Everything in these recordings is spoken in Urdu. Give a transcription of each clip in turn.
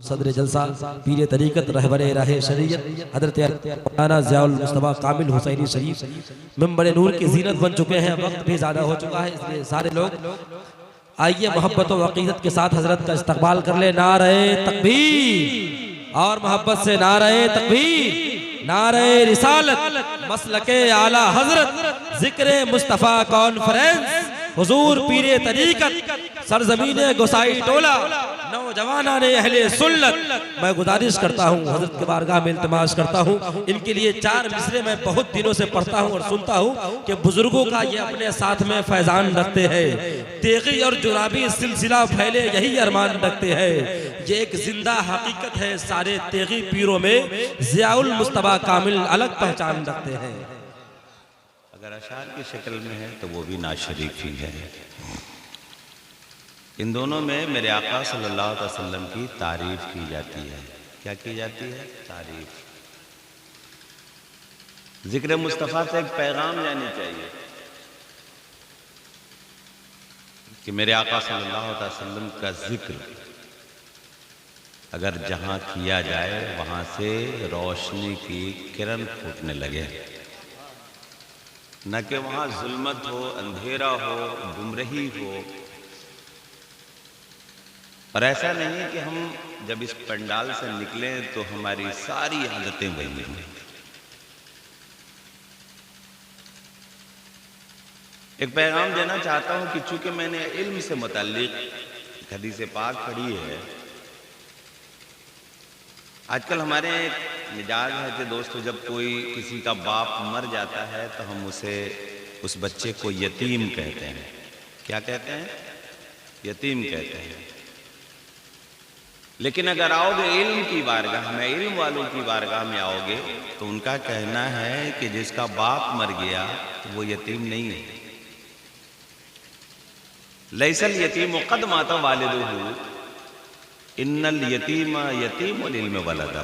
صدر جلسہ پیر طریقت رہبر راہ شریعت حضرت مولانا ضیاء المصطفیٰ کامل حسینی شریف منبر نور کی زینت بن چکے ہیں. وقت بھی زیادہ ہو چکا ہے، اس لیے سارے لوگ آئیے محبت و عقیدت کے ساتھ حضرت کا استقبال کر لیں. نعرہ تکبیر اور محبت سے نعرہ تکبیر، نعرہ رسالت، مسلک اعلیٰ حضرت، ذکر مصطفیٰ کانفرنس، حضور پیر طریقت، سرزمین گسائی ٹولہ، نوجوانان اہل سنت. میں گزارش کرتا ہوں، حضرت کے بارگاہ میں التماس کرتا ہوں، ان کے لیے 4 مصرے میں بہت دنوں سے پڑھتا ہوں اور سنتا ہوں کہ بزرگوں کا یہ اپنے ساتھ میں فیضان رکھتے ہیں. تیغی اور جرابی سلسلہ پھیلے یہی ارمان رکھتے ہیں. یہ ایک زندہ حقیقت ہے، سارے تیغی پیروں میں ضیاء المصطفیٰ کامل الگ پہچان رکھتے ہیں. اگر اشعار کی شکل میں ہے تو وہ بھی نعت شریف ہی ہے. ان دونوں میں میرے آقا صلی اللہ علیہ وسلم کی تعریف کی جاتی ہے. کیا کی جاتی ہے؟ تعریف. ذکر مصطفیٰ سے ایک پیغام جانی چاہیے کہ میرے آقا صلی اللہ علیہ وسلم کا ذکر اگر جہاں کیا جائے وہاں سے روشنی کی کرن پھوٹنے لگے، نہ کہ وہاں ظلمت ہو، اندھیرا ہو، گمراہی ہو. اور ایسا نہیں کہ ہم جب اس پنڈال سے نکلیں تو ہماری ساری عادتیں وہی ہیں. ایک پیغام دینا چاہتا ہوں کہ چونکہ میں نے علم سے متعلق حدیث پاک پڑھی ہے. آج کل ہمارے ایک مزاج ہے کہ دوستو، جب کوئی کسی کا باپ مر جاتا ہے تو ہم اس بچے کو یتیم کہتے ہیں. کیا کہتے ہیں؟ یتیم کہتے ہیں. لیکن اگر آؤ گے علم کی بارگاہ میں، علم والوں کی بارگاہ میں آؤ گے تو ان کا کہنا ہے کہ جس کا باپ مر گیا تو وہ یتیم نہیں ہے. لیس الیتیم قد مات والدہ ان الیتیم یتیم العلم ولدہ.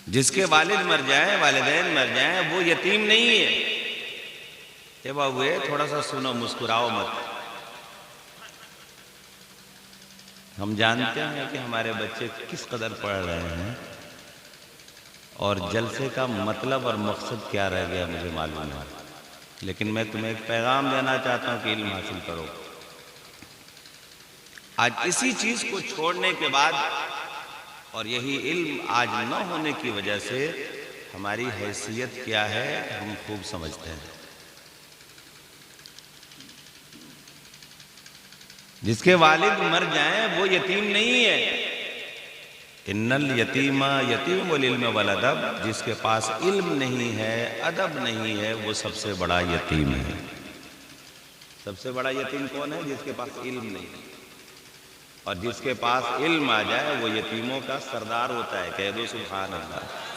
جس کے والد مر جائیں، والدین مر جائیں، وہ یتیم نہیں ہے. اے بابو تھوڑا سا سنو، مسکراؤ مت. ہم جانتے ہیں کہ ہمارے بچے کس قدر پڑھ رہے ہیں اور جلسے کا مطلب اور مقصد کیا رہ گیا مجھے معلوم ہے. لیکن میں تمہیں ایک پیغام دینا چاہتا ہوں کہ علم حاصل کرو. آج اسی چیز کو چھوڑنے کے بعد اور یہی علم آج نہ ہونے کی وجہ سے ہماری حیثیت کیا ہے ہم خوب سمجھتے ہیں. جس کے والد مر جائیں وہ یتیم نہیں ہے. ان الیتیم یتیم العلم والادب. جس کے پاس علم نہیں ہے، ادب نہیں ہے، وہ سب سے بڑا یتیم ہے. سب سے بڑا یتیم کون ہے؟ جس کے پاس علم نہیں ہے. اور جس کے پاس علم آ جائے وہ یتیموں کا سردار ہوتا ہے. کہہ دو سبحان اللہ.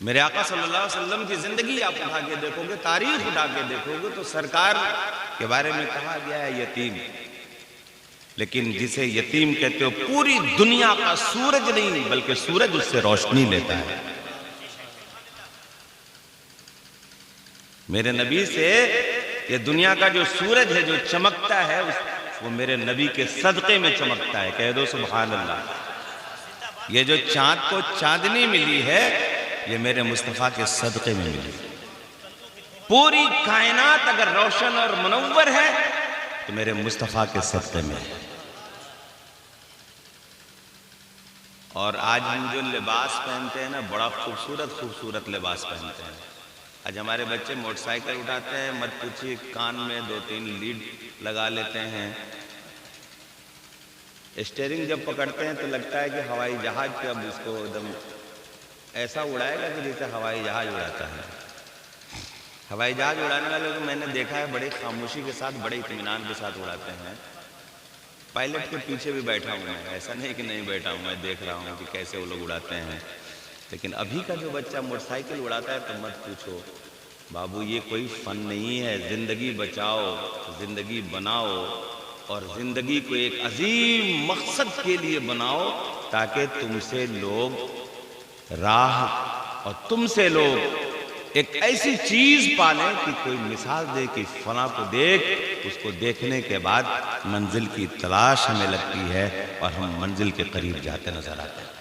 میرے آقا صلی اللہ علیہ وسلم کی زندگی آپ اٹھا کے دیکھو گے، تاریخ اٹھا کے دیکھو گے تو سرکار کے بارے میں کہا گیا ہے یتیم. لیکن جسے یتیم کہتے ہو پوری دنیا کا سورج نہیں بلکہ سورج اس سے روشنی لیتا ہے. میرے نبی سے یہ دنیا کا جو سورج ہے جو چمکتا ہے وہ میرے نبی کے صدقے میں چمکتا ہے. کہہ دو سبحان اللہ. یہ جو چاند کو چاندنی ملی ہے یہ میرے مصطفیٰ کے صدقے میں ملی. پوری کائنات اگر روشن اور منور ہے تو میرے مصطفیٰ کے صدقے میں ہے. اور آج ہم جو لباس پہنتے ہیں نا، بڑا خوبصورت لباس پہنتے ہیں. آج ہمارے بچے موٹر سائیکل اٹھاتے ہیں، مت پوچھیے، کان میں 2-3 لیڈ لگا لیتے ہیں. اسٹیئرنگ جب پکڑتے ہیں تو لگتا ہے کہ ہوائی جہاز پہ اب اس کو ایک دم ایسا اڑائے گا کہ جیسے ہوائی جہاز اڑاتا ہے. ہوائی جہاز اڑانے والے کو میں نے دیکھا ہے بڑی خاموشی کے ساتھ، بڑے اطمینان کے ساتھ اڑاتے ہیں. پائلٹ کے پیچھے بھی بیٹھا ہوں میں، ایسا نہیں کہ نہیں بیٹھا ہوں، میں دیکھ رہا ہوں کہ کیسے وہ لوگ اڑاتے ہیں. لیکن ابھی کا جو بچہ موٹر سائیکل اڑاتا ہے تو مت پوچھو. بابو یہ کوئی فن نہیں ہے. زندگی بچاؤ، زندگی بناؤ اور زندگی کو ایک عظیم مقصد کے لیے بناؤ تاکہ تم سے لوگ راہ اور تم سے لوگ ایک ایسی چیز پالیں کہ کوئی مثال دے کہ فلاں کو دیکھ اس کو دیکھنے کے بعد منزل کی تلاش ہمیں لگتی ہے اور ہم منزل کے قریب جاتے نظر آتے ہیں۔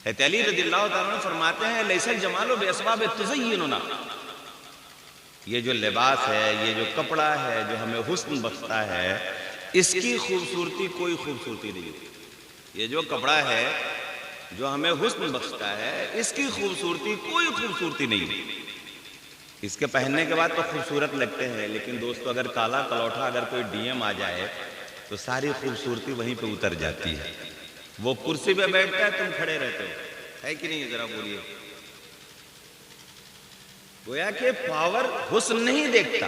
حضرت علی رضی اللہ تعالیٰ عنہ فرماتے ہیں لیس الجمال باسباب تزیننا، یہ جو لباس ہے، یہ جو کپڑا ہے جو ہمیں حسن بخشتا ہے، اس کی خوبصورتی کوئی خوبصورتی نہیں ہوتی۔ یہ جو کپڑا ہے جو ہمیں حسن بخشتا ہے، اس کی خوبصورتی کوئی خوبصورتی نہیں ہوتی۔ اس کے پہننے کے بعد تو خوبصورت لگتے ہیں، لیکن دوستو اگر کالا کلوٹھا اگر کوئی ڈی ایم آ جائے تو ساری خوبصورتی وہیں پہ اتر جاتی ہے۔ وہ کرسی پہ بیٹھتا ہے، تم کھڑے رہتے ہو، ہے کہ نہیں؟ ذرا بولیے۔ گویا کہ پاور حسن نہیں دیکھتا،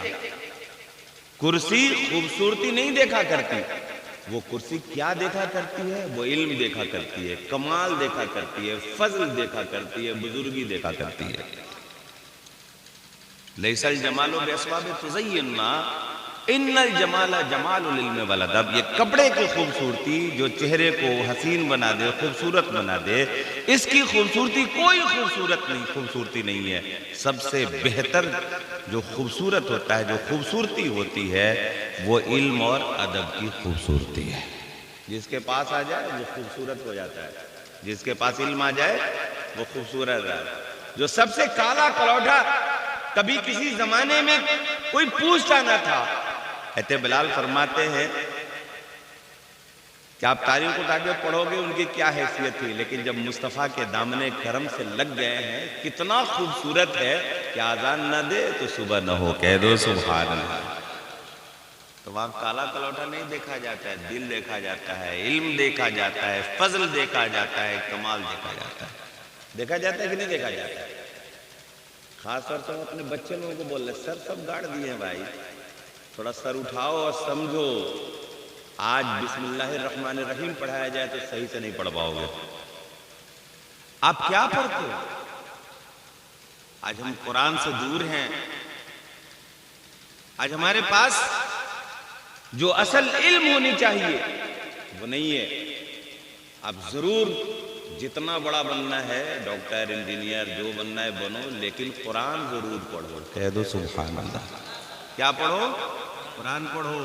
کرسی خوبصورتی نہیں دیکھا کرتی، وہ کرسی کیا دیکھا کرتی ہے؟ وہ علم دیکھا کرتی ہے، کمال دیکھا کرتی ہے، فضل دیکھا کرتی ہے، بزرگی دیکھا کرتی ہے۔ لیس الجمال باسباب تزیننا ان الجمال جمال العلم والادب، یہ کپڑے کی خوبصورتی جو چہرے کو حسین بنا دے، خوبصورت بنا دے، اس کی خوبصورتی کوئی خوبصورتی نہیں ہے۔ سب سے بہتر جو خوبصورت ہوتا ہے، جو خوبصورتی ہوتی ہے، وہ علم اور ادب کی خوبصورتی ہے۔ جس کے پاس آ جائے وہ خوبصورت ہو جاتا ہے، جس کے پاس علم آ جائے وہ خوبصورت رہتا ہے۔ جو سب سے کالا کلوٹھا کبھی کسی زمانے میں کوئی پوچھتا نہ تھا، حضرت بلال فرماتے ہیں کہ آپ تاریخ اٹھا کے پڑھو گے ان کی کیا حیثیت تھی، لیکن جب مصطفیٰ کے دامن کرم سے لگ گئے ہیں، کتنا خوبصورت ہے کہ آذان نہ دے تو صبح نہ ہو، کہہ دو سبحان اللہ۔ تو وہاں کالا کلوٹا نہیں دیکھا جاتا ہے، دل دیکھا جاتا ہے، علم دیکھا جاتا ہے، فضل دیکھا جاتا ہے، کمال دیکھا جاتا ہے۔ دیکھا جاتا ہے کہ نہیں دیکھا جاتا ہے؟ خاص طور سے ہم اپنے بچے لوگوں کو بول رہے سر سب گاڑ دیے ہیں بھائی، تھوڑا سر اٹھاؤ اور سمجھو۔ آج بسم اللہ الرحمن الرحیم پڑھایا جائے تو صحیح سے نہیں پڑھ پاؤ گے۔ آپ کیا پڑھتے ہو؟ آج ہم قرآن سے دور ہیں، آج ہمارے پاس جو اصل علم ہونی چاہیے وہ نہیں ہے۔ آپ ضرور جتنا بڑا بننا ہے، ڈاکٹر انجینئر جو بننا ہے بنو، لیکن قرآن ضرور پڑھو، کہہ دو سبحان اللہ۔ کیا پڑھو؟ قرآن پڑھو۔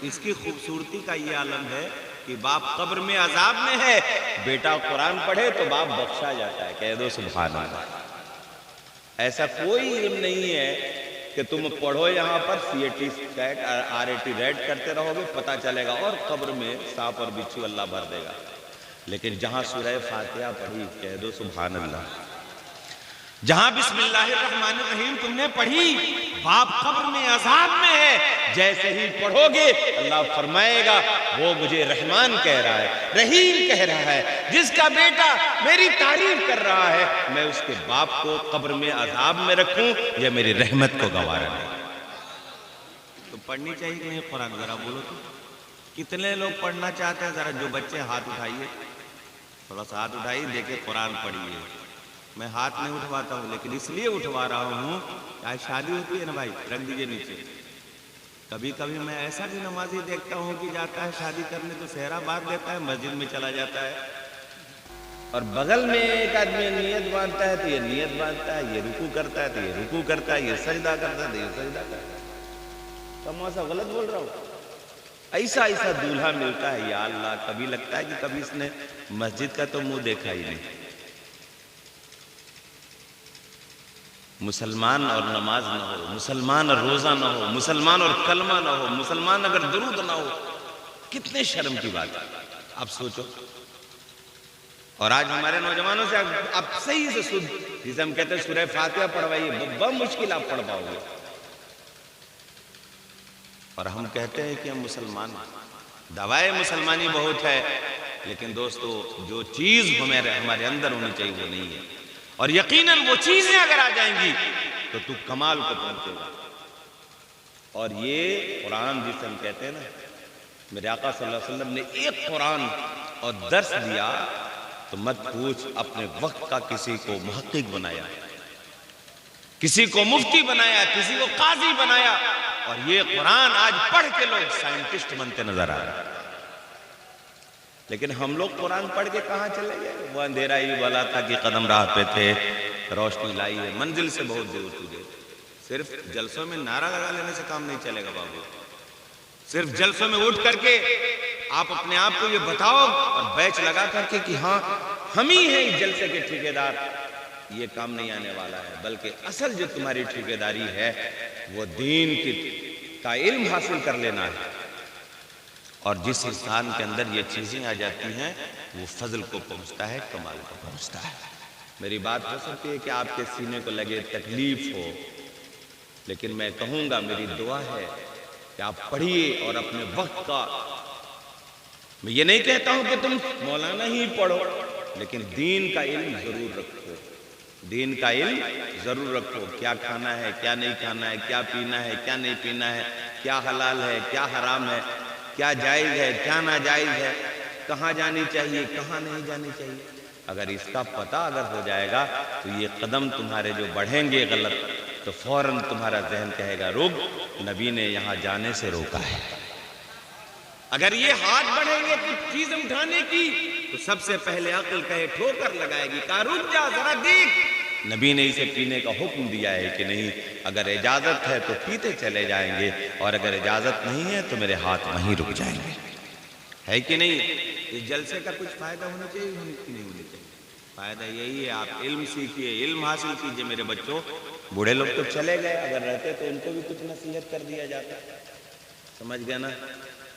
اس کی خوبصورتی کا یہ عالم ہے کہ باپ قبر میں عذاب میں ہے، بیٹا قرآن پڑھے تو باپ بخشا جاتا ہے، کہہ دو سبحان اللہ۔ ایسا کوئی علم نہیں ہے کہ تم پڑھو یہاں پر CAT RAT ریڈ کرتے رہو گے پتہ چلے گا، اور قبر میں سانپ اور بچھو اللہ بھر دے گا۔ لیکن جہاں سورہ فاتحہ پڑھی، کہہ دو سبحان اللہ، جہاں بسم اللہ الرحمن الرحیم تم نے پڑھی، باپ قبر میں عذاب میں ہے، جیسے ہی پڑھو گے اللہ فرمائے گا وہ مجھے رحمان کہہ رہا ہے، رحیم کہہ رہا ہے، جس کا بیٹا میری تعریف کر رہا ہے، میں اس کے باپ کو قبر میں عذاب میں رکھوں یا میری رحمت کو گوارا نہیں۔ تو پڑھنی چاہیے کہ نہیں قرآن؟ ذرا بولو تو کتنے لوگ پڑھنا چاہتے ہیں؟ ذرا جو بچے ہاتھ اٹھائیے، تھوڑا سا ہاتھ اٹھائیے، دیکھیں قرآن پڑھیے۔ میں ہاتھ نہیں اٹھواتا ہوں، لیکن اس لیے اٹھوا رہا ہوں کہ آج شادی ہوتی ہے نا بھائی، رکھ دیجئے نیچے۔ کبھی کبھی میں ایسا بھی نمازی دیکھتا ہوں کہ جاتا ہے شادی کرنے تو صحرا باندھ دیتا ہے، مسجد میں چلا جاتا ہے، اور بغل میں ایک آدمی نیت باندھتا ہے تو یہ نیت باندھتا ہے، یہ رکوع کرتا ہے تو یہ رکوع کرتا ہے، یہ سجدہ کرتا ہے تو یہ سجدہ کرتا ہے۔ کم ایسا غلط بول رہا ہوں؟ ایسا دولہا ملتا ہے، یا اللہ، کبھی لگتا ہے کہ کبھی اس نے مسجد کا تو منہ دیکھا ہی نہیں۔ مسلمان اور نماز نہ ہو، مسلمان اور روزہ نہ ہو، مسلمان اور کلمہ نہ ہو، مسلمان اگر درود نہ ہو، کتنے شرم کی بات ہے، آپ سوچو۔ اور آج ہمارے نوجوانوں سے آپ صحیح سے سن، جسے ہم کہتے ہیں سورہ فاتحہ پڑھوائیے، بہت مشکل آپ پڑھ پاؤ گے۔ اور ہم کہتے ہیں کہ ہم مسلمان ہیں، دعوائے مسلمانی بہت ہے، لیکن دوستو جو چیز ہمارے اندر ہونی چاہیے وہ نہیں ہے، اور یقیناً وہ چیزیں اگر آ جائیں گی تو کمال کو پہنچے گا۔ اور یہ قرآن جسے ہم کہتے ہیں نا، میرے آقا صلی اللہ علیہ وسلم نے ایک قرآن اور درس دیا تو مت پوچھ، اپنے وقت کا کسی کو محقق بنایا، کسی کو مفتی بنایا، کسی کو قاضی بنایا، اور یہ قرآن آج پڑھ کے لوگ سائنٹسٹ بنتے نظر آ رہے ہیں۔ لیکن ہم لوگ قرآن پڑھ کے کہاں چلے گئے؟ وہ اندھیرا ہی والا تھا کہ قدم راہ پہ تھے، روشنی لائی ہے، منزل سے بہت دور تجھے، صرف جلسوں میں نعرہ لگا لینے سے کام نہیں چلے گا بابو. صرف جلسوں میں اٹھ کر کے آپ اپنے آپ کو یہ بتاؤ اور بیچ لگا کر کے کہ ہاں ہم ہی ہیں اس جلسے کے ٹھیکیدار، یہ کام نہیں آنے والا ہے. بلکہ اصل جو تمہاری ٹھیکیداری ہے وہ دین کا علم حاصل کر لینا ہے. اور جس انسان کے اندر یہ چیزیں آ جاتی ہیں وہ فضل کو پہنچتا ہے، کمال کو پہنچتا ہے. میری بات ہو سکتی ہے کہ آپ کے سینے کو لگے، تکلیف ہو، لیکن میں کہوں گا، میری دعا ہے کہ آپ پڑھیے اور اپنے وقت کا، میں یہ نہیں کہتا ہوں کہ تم مولانا ہی پڑھو، لیکن دین کا علم ضرور رکھو. دین کا علم ضرور رکھو. کیا کھانا ہے، کیا نہیں کھانا ہے، کیا پینا ہے، کیا نہیں پینا ہے، کیا حلال ہے، کیا حرام ہے، کیا جائز ہے، کیا ناجائز ہے، کہاں جانی چاہیے، کہاں نہیں جانی چاہیے. اگر اس کا پتہ اگر ہو جائے گا تو یہ قدم تمہارے جو بڑھیں گے غلط، تو فوراً تمہارا ذہن کہے گا رک، نبی نے یہاں جانے سے روکا ہے. اگر یہ ہاتھ بڑھیں گے کچھ چیز اٹھانے کی تو سب سے پہلے عقل کہے، ٹھوکر لگائے گی، کہا رک جا ذرا دیکھ، نبی نے اسے پینے کا حکم دیا ہے کہ نہیں. اگر اجازت ہے تو پیتے چلے جائیں گے، اور اگر اجازت نہیں ہے تو میرے ہاتھ وہیں رک جائیں گے. ہے کہ نہیں؟ اس جلسے کا کچھ فائدہ ہونا چاہیے کہ نہیں ہونا چاہیے؟ فائدہ یہی ہے، آپ علم سیکھیے، علم حاصل کیجئے. میرے بچوں، بوڑھے لوگ تو چلے گئے، اگر رہتے تو ان کو بھی کچھ نصیحت کر دیا جاتا. سمجھ گئے نا؟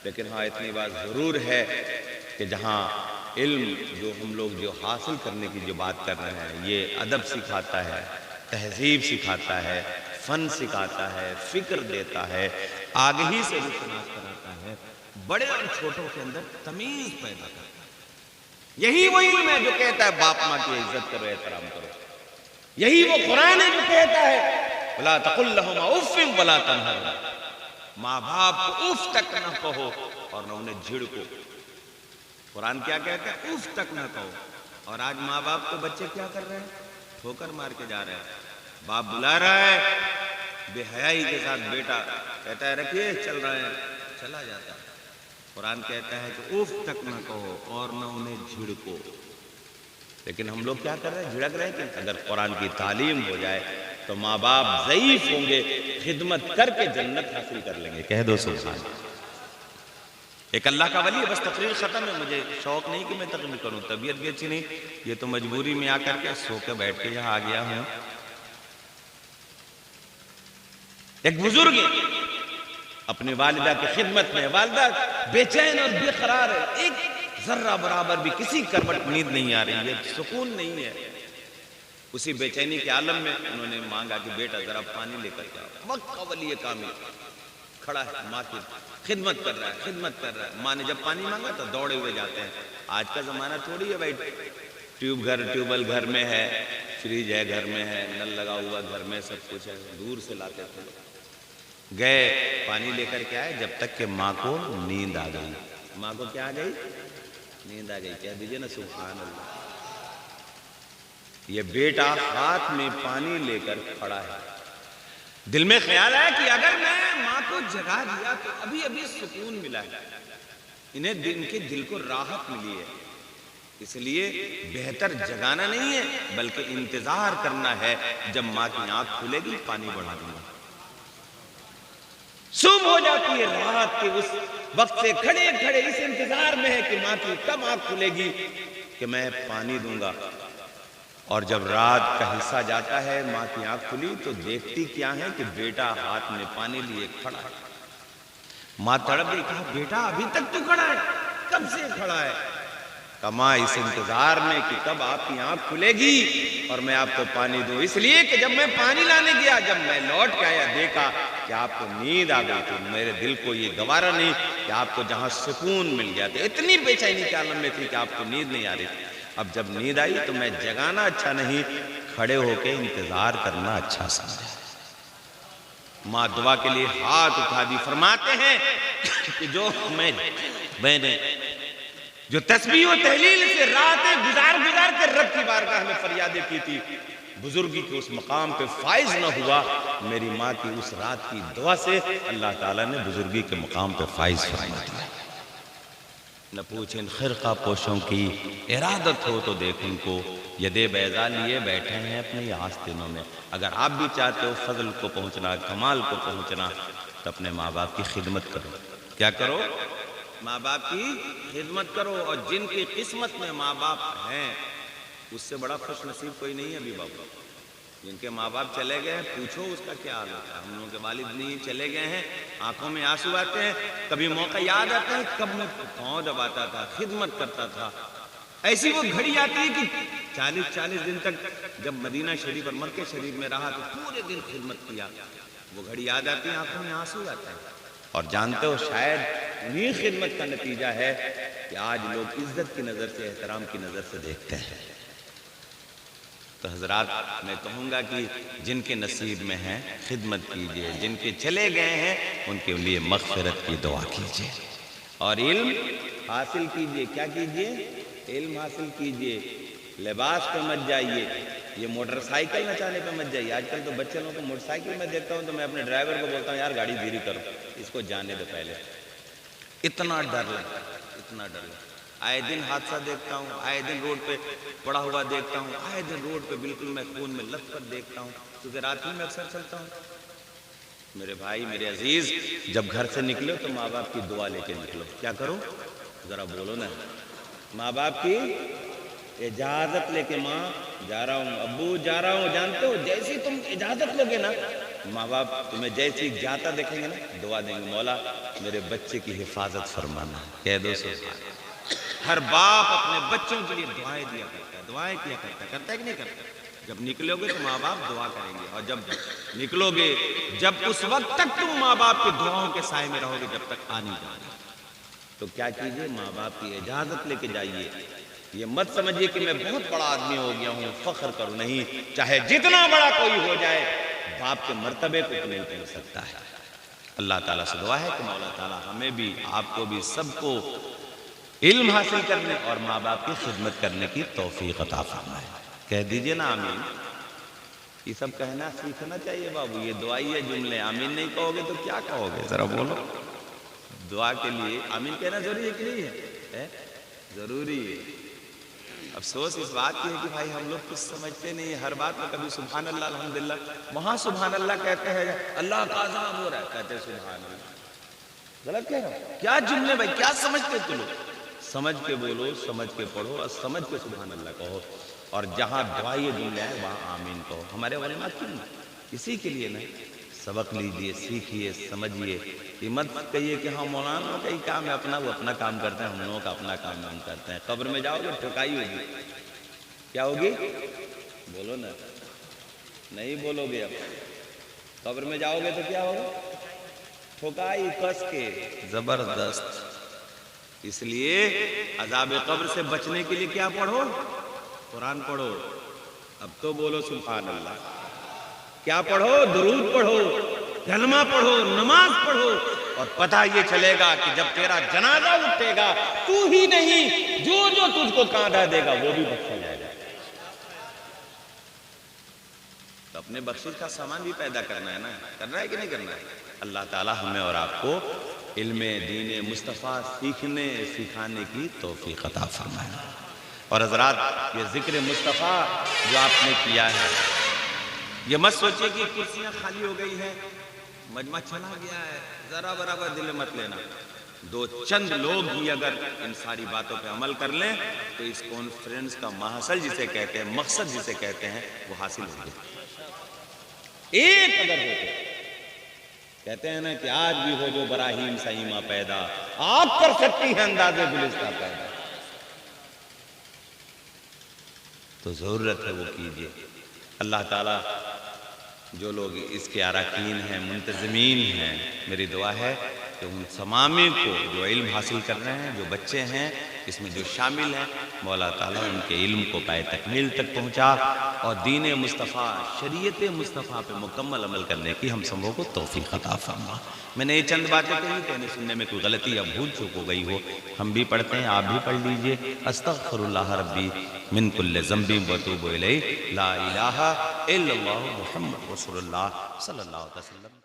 لیکن ہاں اتنی بات ضرور ہے کہ جہاں علم جو ہم لوگ جو حاصل کرنے کی جو بات کر رہے ہیں، یہ ادب سکھاتا ہے، تہذیب سکھاتا ہے، فن سکھاتا ہے، فکر دیتا ہے، آگہی سے بھی شناخت کراتا ہے، بڑے اور چھوٹوں کے اندر تمیز پیدا کرتا ہے. یہی وہ علم ہے جو کہتا ہے باپ ماں کی عزت کرو، احترام کرو. یہی وہ قرآن ہے جو کہتا ہے وَلَا تَقُلْ لَهُمَا أُفٍّ وَلَا تَنْهَرْهُمَا، ماں باپ کو اف تک نہ کہو اور نہ انہیں جھڑکو. قرآن کیا کہتا ہے؟ اف تک نہ کہو. اور آج ماں باپ کو بچے کیا کر رہے ہیں؟ ٹھوکر مار کے جا رہے ہیں. باپ بلا رہا ہے بے حیائی کے ساتھ، بیٹا کہتا ہے رکھیے، چل رہے ہیں، چلا جاتا ہے. قرآن کہتا ہے کہ اف تک نہ کہو اور نہ انہیں جھڑکو. لیکن ہم لوگ کیا کر رہے ہیں؟ جھڑک رہے ہیں. کہ اگر قرآن کی تعلیم ہو جائے تو ماں باپ ضعیف ہوں گے، خدمت کر کے جنت حاصل کر لیں گے. کہہ دو سبحان. ایک اللہ کا ولی، بس تقریر ختم ہے، مجھے شوق نہیں کہ میں تقریر کروں، طبیعت بھی اچھی نہیں، یہ تو مجبوری میں آ کر کے سو کے بیٹھ کے یہاں آ گیا ہوں. ایک بزرگ اپنی والدہ کی خدمت میں، والدہ بے چین اور بے قرار ہے، ایک ذرہ برابر بھی کسی کروٹ نیند نہیں آ رہی ہے، سکون نہیں ہے. اسی بے چینی کے عالم میں انہوں نے مانگا کہ بیٹا ذرا پانی لے کر جاؤ. وقت کا ولی کامل کھڑا ہے، ماں کی خدمت کر رہا ہے، خدمت کر رہا ہے. ماں نے جب پانی مانگا تو دوڑے ہوئے جاتے ہیں. آج کا زمانہ تھوڑی ہے بھائی، ٹیوبل گھر میں ہے، فریج ہے گھر میں ہے، نل لگا ہوا گھر میں، سب کچھ ہے، دور سے لاتے تھے. گئے پانی لے کر کے آئے، جب تک کہ ماں کو نیند آ گئی. ماں کو کیا آ گئی؟ نیند آ گئی. کہہ دیجئے نا سبحان اللہ. یہ بیٹا ہاتھ میں پانی لے کر کھڑا ہے. دل میں خیال ہے کہ اگر میں ماں کو جگا دیا تو ابھی ابھی سکون ملا ہے، انہیں ان کے دل کو راحت ملی ہے. اس لیے بہتر جگانا نہیں ہے بلکہ انتظار کرنا ہے. جب ماں کی آنکھ کھلے گی پانی بڑھا دوں گا. صبح ہو جاتی ہے، رات کے اس وقت سے کھڑے کھڑے اس انتظار میں ہے کہ ماں کی کب آنکھ کھلے گی کہ میں پانی دوں گا. اور جب رات کا حصہ جاتا ہے، ماں کی آنکھ کھلی تو دیکھتی کیا ہے کہ بیٹا ہاتھ میں پانی لیے کھڑا ہے. ماں تڑپ گئی، کہا بیٹا ابھی تک تو کھڑا ہے، کب سے کھڑا ہے؟ کہا ماں اس انتظار میں کہ کب آپ کی آنکھ کھلے گی اور میں آپ کو پانی دوں. اس لیے کہ جب میں پانی لانے گیا، جب میں لوٹ کے آیا، دیکھا کہ آپ کو نیند آ گئی تھی. میرے دل کو یہ گوارا نہیں کہ آپ کو جہاں سکون مل گیا تھا، اتنی بے چینی کے عالم میں تھی کہ آپ کو نیند نہیں آ رہی تھی. اب جب نیند آئی تو میں جگانا اچھا نہیں، کھڑے ہو کے انتظار کرنا اچھا سمجھا. ماں دعا کے لیے ہاتھ اٹھا دی. فرماتے ہیں کہ میں نے جو تسبیح و تحلیل سے راتیں گزار کے رب کی بارگاہ میں فریادیں کی تھی، بزرگی کے اس مقام پہ فائز نہ ہوا. میری ماں کی اس رات کی دعا سے اللہ تعالیٰ نے بزرگی کے مقام پہ فائز فرما دیا. نہ پوچھیں خرقہ پوشوں کی، ارادت ہو تو دیکھ ان کو، یدِ بیضا لیے بیٹھے ہیں اپنے آستینوں میں۔ اگر آپ بھی چاہتے ہو فضل کو پہنچنا، کمال کو پہنچنا، تو اپنے ماں باپ کی خدمت کرو۔ کیا کرو؟ ماں باپ کی خدمت کرو۔ اور جن کی قسمت میں ماں باپ ہیں، اس سے بڑا خوش نصیب کوئی نہیں ہے ابھی بابا۔ جن کے ماں باپ چلے گئے ہیں، پوچھو اس کا کیا حال ہوتا ہے۔ ہم لوگوں کے والد نہیں چلے گئے ہیں، آنکھوں میں آنسو آتے ہیں، کبھی موقع یاد آتا ہے کب میں پاؤں دباتا تھا، خدمت کرتا تھا۔ ایسی وہ گھڑی آتی ہے کہ 40 دن تک جب مدینہ شریف اور مکہ شریف میں رہا تو پورے دن خدمت کیا، وہ گھڑی یاد آتی ہے، آنکھوں میں آنسو آتا ہے۔ اور جانتے ہو شاید انہی خدمت کا نتیجہ ہے کہ آج لوگ عزت کی نظر سے، احترام کی نظر سے دیکھتے ہیں۔ تو حضرات میں کہوں گا کہ جن کے نصیب میں ہیں خدمت کیجئے، جن کے چلے گئے ہیں ان کے لیے مغفرت کی دعا کیجئے، اور علم حاصل کیجئے۔ کیا کیجئے؟ علم حاصل کیجئے۔ لباس پہ مت جائیے، یہ موٹر سائیکل نہ چلانے پہ مت جائیے۔ آج کل تو بچے لوگوں کو موٹر سائیکل میں دیکھتا ہوں تو میں اپنے ڈرائیور کو بولتا ہوں یار گاڑی دھیرے کرو، اس کو جانے دو پہلے۔ اتنا ڈر لگتا ہے، اتنا ڈر لگتا ہے۔ آئے دن حادثہ دیکھتا ہوں، آئے دن روڈ پہ پڑا ہوا دیکھتا ہوں، آئے دن روڈ پہ بالکل میں خون میں لت کر دیکھتا ہوں، کیونکہ رات میں اکثر چلتا ہوں۔ میرے بھائی، میرے عزیز، جب گھر سے نکلو تو ماں باپ کی دعا لے کے نکلو۔ کیا کرو؟ ذرا بولو نا۔ ماں باپ کی اجازت لے کے، ماں جا رہا ہوں، ابو جا رہا ہوں۔ جانتے ہو جیسی تم اجازت لوگے نا، ماں باپ تمہیں جیسی جاتا دیکھیں گے نا، دعا دیں گے، مولا میرے بچے کی حفاظت فرمانا۔ کہہ دو سبحان اللہ۔ ہر باپ اپنے بچوں کے لیے دعائیں دیا کرتا ہے، دعائیں کیا کرتا ہے کہ نہیں کرتا؟ جب نکلو گے تو ماں باپ دعا کریں گے، اور جب نکلو گے، جب اس وقت تک تم ماں باپ کی دعاؤں کے سائے میں رہو گے جب تک آ نہیں جانا۔ تو کیا کیجئے؟ ماں باپ کی اجازت لے کے جائیے۔ یہ مت سمجھیے کہ میں بہت بڑا آدمی ہو گیا ہوں، فخر کروں، نہیں، چاہے جتنا بڑا کوئی ہو جائے، باپ کے مرتبے کو نہیں پہنچ سکتا ہے۔ اللہ تعالیٰ سے دعا ہے کہ مولا تعالیٰ ہمیں بھی، آپ کو بھی، سب کو علم حاصل کرنے اور ماں باپ کی خدمت کرنے کی توفیق عطا فرمائے۔ کہہ دیجئے نا آمین۔ یہ سب کہنا سیکھنا چاہیے بابو، یہ دعائی ہے جملے، آمین نہیں کہو گے تو کیا کہو گے؟ ذرا بولو۔ دعا کے لیے آمین کہنا ضروری ہے کہ نہیں ہے؟ ضروری ہے۔ افسوس اس بات کی ہے کہ بھائی ہم لوگ کچھ سمجھتے نہیں، ہر بات میں کبھی سبحان اللہ الحمدللہ، وہاں سبحان اللہ کہتے ہیں، اللہ کا عذاب ہو رہا ہے، کہتے ہیں سبحان اللہ۔ غلط کہہ رہا ہوں؟ کیا جملے بھائی، کیا سمجھتے تو لوگ؟ سمجھ کے بولو، سمجھ کے پڑھو، اور سمجھ کے سبحان اللہ کہو، اور جہاں دعائی جملے ہیں وہاں آمین کہو۔ ہمارے علماء کیوں؟ اسی کے لیے نہیں، سبق لیجئے، سیکھیے، سمجھیے۔ یہ مت کہیے کہ ہاں مولانا کا ہی کام ہے اپنا، وہ اپنا کام کرتے ہیں، ہم لوگوں کا اپنا کام ہم کرتے ہیں۔ قبر میں جاؤ گے ٹھکائی ہوگی، کیا ہوگی؟ بولو نا، نہیں بولو گے اب۔ قبر میں جاؤ گے تو کیا ہوگا؟ ٹھکائی کس کے، زبردست۔ اس لیے عذاب قبر سے بچنے کے لیے کیا پڑھو؟ قرآن پڑھو۔ اب تو بولو سبحان اللہ۔ کیا پڑھو؟ درود پڑھو، کلمہ پڑھو، نماز پڑھو، اور پتہ یہ چلے گا کہ جب تیرا جنازہ اٹھے گا تو ہی نہیں، جو جو تجھ کو کاندھا دے گا وہ بھی بخشا جائے گا۔ تو اپنے بخشش کا سامان بھی پیدا کرنا ہے نا، کرنا ہے کہ نہیں کرنا ہے؟ اللہ تعالی ہمیں اور آپ کو علم دین مصطفیٰ سیکھنے سکھانے کی توفیق عطا فرمائے۔ اور حضرات، یہ ذکر مصطفیٰ جو آپ نے کیا ہے، یہ مت سوچئے کہ کرسیاں خالی ہو گئی ہیں، مجمع چلا گیا ہے، ذرا برابر دل مت لینا۔ دو چند لوگ ہی اگر ان ساری باتوں پہ عمل کر لیں تو اس کانفرنس کا محصل جسے کہتے ہیں، مقصد جسے کہتے ہیں، وہ حاصل ہو گیا۔ ایک اگر ہوتے، کہتے ہیں نا کہ آج بھی ہو جو براہیم سیما پیدا، آپ کر سکتی ہیں انداز گلستہ پیدا، تو ضرورت ہے وہ کیجئے۔ اللہ تعالیٰ جو لوگ اس کے اراکین ہیں، منتظمین ہیں، میری دعا ہے کہ ان تمامی کو جو علم حاصل کر رہے ہیں، جو بچے ہیں اس میں جو شامل ہیں، مولا تعالیٰ ان کے علم کو پائے تکمیل تک پہنچا، اور دین مصطفیٰ، شریعت مصطفیٰ پہ مکمل عمل کرنے کی ہم سبوں کو توفیق عطا فرما۔ میں نے یہ چند باتیں کہی، کہنے سننے میں کوئی غلطی یا بھول چوک ہو گئی ہو، ہم بھی پڑھتے ہیں، آپ بھی پڑھ لیجئے۔ استغفر اللہ ربی من کل ذنب واتوب الیہ، لا الہ الا اللہ محمد رسول اللہ صلی اللہ علیہ وسلم۔